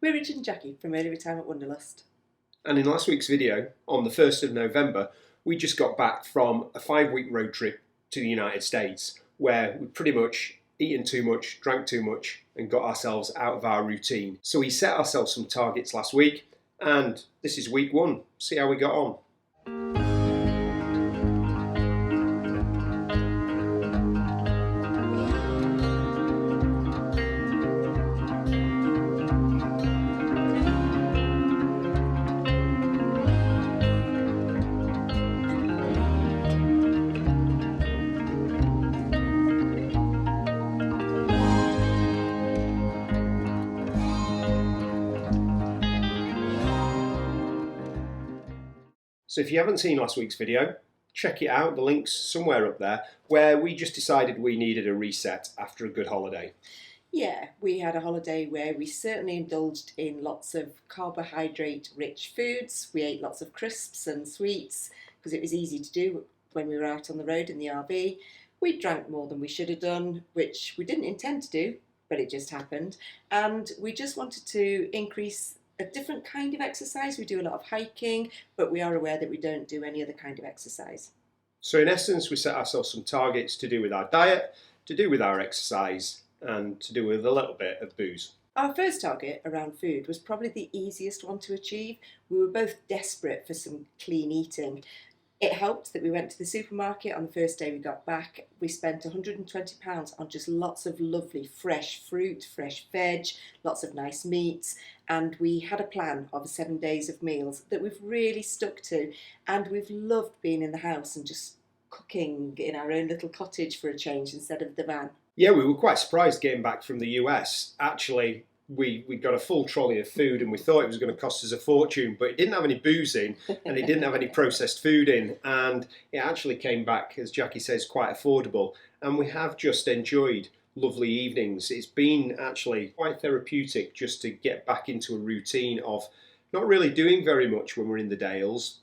We're Richard and Jackie from Early Retirement Wanderlust. And in last week's video, on the 1st of November, we just got back from a 5-week road trip to the United States, where we pretty much eaten too much, drank too much, and got ourselves out of our routine. So we set ourselves some targets last week, and this is week 1. See how we got on. So if you haven't seen last week's video, check it out, the link's somewhere up there, where we just decided we needed a reset after a good holiday. Yeah, we had a holiday where we certainly indulged in lots of carbohydrate-rich foods. We ate lots of crisps and sweets because it was easy to do when we were out on the road in the RV. We drank more than we should have done, which we didn't intend to do, but it just happened. And we just wanted to increase a different kind of exercise. We do a lot of hiking, but we are aware that we don't do any other kind of exercise. So in essence, we set ourselves some targets to do with our diet, to do with our exercise, and to do with a little bit of booze. Our first target around food was probably the easiest one to achieve. We were both desperate for some clean eating. It helped that we went to the supermarket on the first day we got back. We spent £120 on just lots of lovely fresh fruit, fresh veg, lots of nice meats, and we had a plan of 7 days of meals that we've really stuck to, and we've loved being in the house and just cooking in our own little cottage for a change instead of the van. Yeah, we were quite surprised getting back from the US. Actually, we got a full trolley of food and we thought it was going to cost us a fortune, but it didn't have any booze in and it didn't have any processed food in, and it actually came back, as Jackie says, quite affordable, and we have just enjoyed lovely evenings. It's been actually quite therapeutic just to get back into a routine of not really doing very much when we're in the Dales,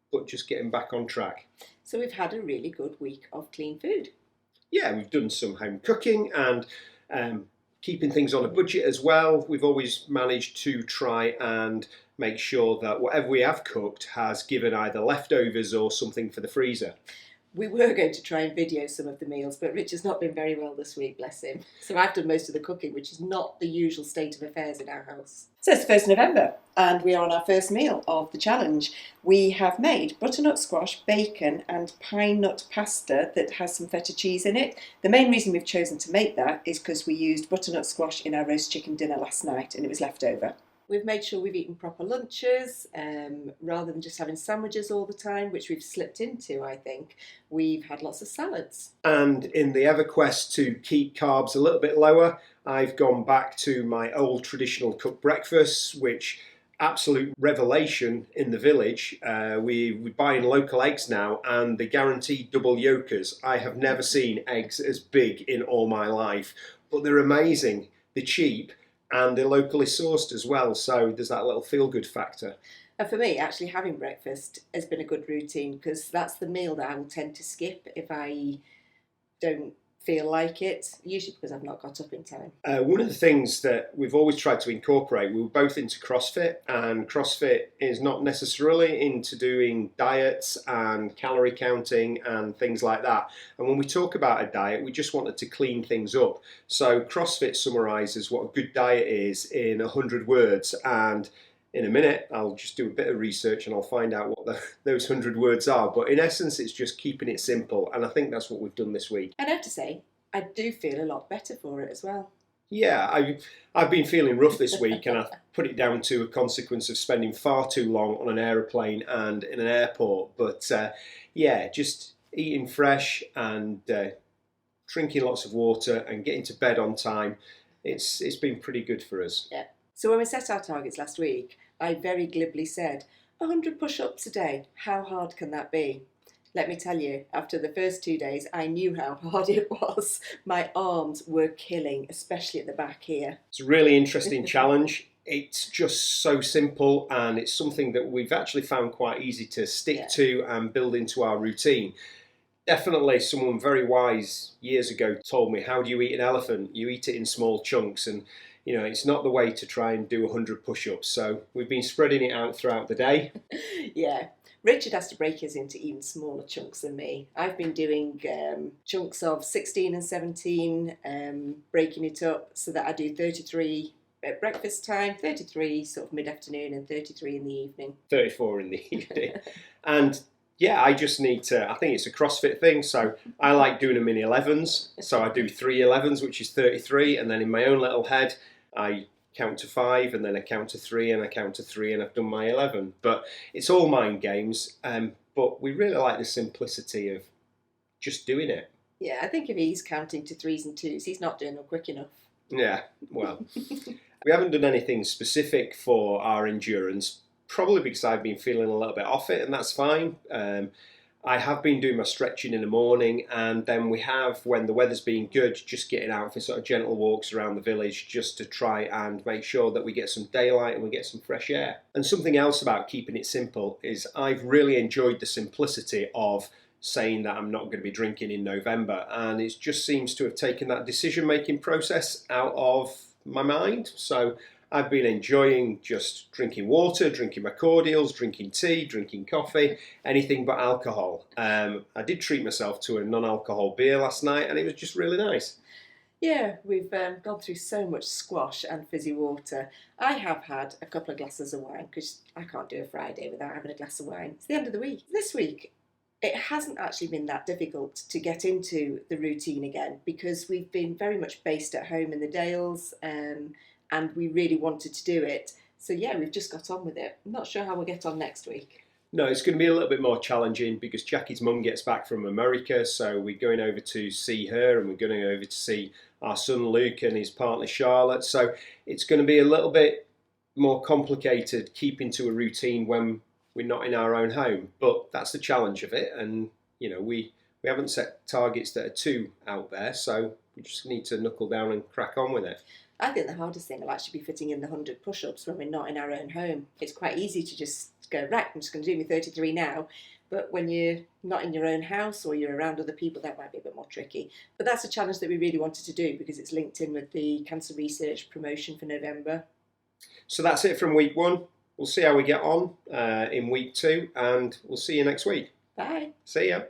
but just getting back on track. So we've had a really good week of clean food. Yeah, we've done some home cooking and keeping things on a budget as well. We've always managed to try and make sure that whatever we have cooked has given either leftovers or something for the freezer. We were going to try and video some of the meals, but Rich has not been very well this week, bless him. So I've done most of the cooking, which is not the usual state of affairs in our house. So it's the 1st of November, and we are on our first meal of the challenge. We have made butternut squash, bacon and pine nut pasta that has some feta cheese in it. The main reason we've chosen to make that is because we used butternut squash in our roast chicken dinner last night and it was left over. We've made sure we've eaten proper lunches, rather than just having sandwiches all the time, which we've slipped into, I think. We've had lots of salads. And in the EverQuest to keep carbs a little bit lower, I've gone back to my old traditional cooked breakfasts, which absolute revelation in the village. We buy in local eggs now, and they guarantee double yolkers. I have never seen eggs as big in all my life, but they're amazing. They're cheap. And they're locally sourced as well, so there's that little feel-good factor. And for me, actually having breakfast has been a good routine, because that's the meal that I will tend to skip if I don't feel like it, usually because I've not got up in time. One of the things that we've always tried to incorporate, we were both into CrossFit, and CrossFit is not necessarily into doing diets and calorie counting and things like that. And when we talk about a diet, we just wanted to clean things up. So CrossFit summarises what a good diet is in 100 words, and in a minute I'll just do a bit of research and I'll find out what those 100 words are. But in essence, it's just keeping it simple, and I think that's what we've done this week. And I have to say, I do feel a lot better for it as well. Yeah, I've been feeling rough this week, and I put it down to a consequence of spending far too long on an aeroplane and in an airport. But yeah, just eating fresh and drinking lots of water and getting to bed on time, it's been pretty good for us. Yeah. So when we set our targets last week, I very glibly said, 100 push-ups a day, how hard can that be? Let me tell you, after the first 2 days, I knew how hard it was. My arms were killing, especially at the back here. It's a really interesting challenge. It's just so simple, and it's something that we've actually found quite easy to stick to and build into our routine. Definitely someone very wise years ago told me, how do you eat an elephant? You eat it in small chunks, and you know, it's not the way to try and do 100 push-ups. So we've been spreading it out throughout the day. Yeah. Richard has to break his into even smaller chunks than me. I've been doing chunks of 16 and 17, breaking it up so that I do 33 at breakfast time, 33 sort of mid-afternoon, and 33 in the evening. 34 in the evening. And yeah, I just need to, I think it's a CrossFit thing. So I like doing them in 11s. So I do 3 11s, which is 33. And then in my own little head, I count to 5 and then I count to 3 and I count to 3 and I've done my 11. But it's all mind games. But we really like the simplicity of just doing it. Yeah, I think if he's counting to 3s and 2s, he's not doing them quick enough. Yeah, well, we haven't done anything specific for our endurance, probably because I've been feeling a little bit off it, and that's fine. I have been doing my stretching in the morning, and then we have, when the weather's been good, just getting out for sort of gentle walks around the village just to try and make sure that we get some daylight and we get some fresh air. And something else about keeping it simple is I've really enjoyed the simplicity of saying that I'm not going to be drinking in November, and it just seems to have taken that decision-making process out of my mind. So I've been enjoying just drinking water, drinking my cordials, drinking tea, drinking coffee, anything but alcohol. I did treat myself to a non-alcohol beer last night, and it was just really nice. Yeah, we've gone through so much squash and fizzy water. I have had a couple of glasses of wine because I can't do a Friday without having a glass of wine. It's the end of the week. This week, it hasn't actually been that difficult to get into the routine again because we've been very much based at home in the Dales, and we really wanted to do it. So yeah, we've just got on with it. I'm not sure how we'll get on next week. No, it's going to be a little bit more challenging because Jackie's mum gets back from America, so we're going over to see her and we're going over to see our son Luke and his partner Charlotte. So it's going to be a little bit more complicated keeping to a routine when we're not in our own home, but that's the challenge of it. And you know, we haven't set targets that are too out there, so we just need to knuckle down and crack on with it. I think the hardest thing will actually be fitting in the 100 push-ups when we're not in our own home. It's quite easy to just go, right, I'm just going to do my 33 now. But when you're not in your own house or you're around other people, that might be a bit more tricky. But that's a challenge that we really wanted to do because it's linked in with the cancer research promotion for November. So that's it from week 1. We'll see how we get on in week 2, and we'll see you next week. Bye. See ya.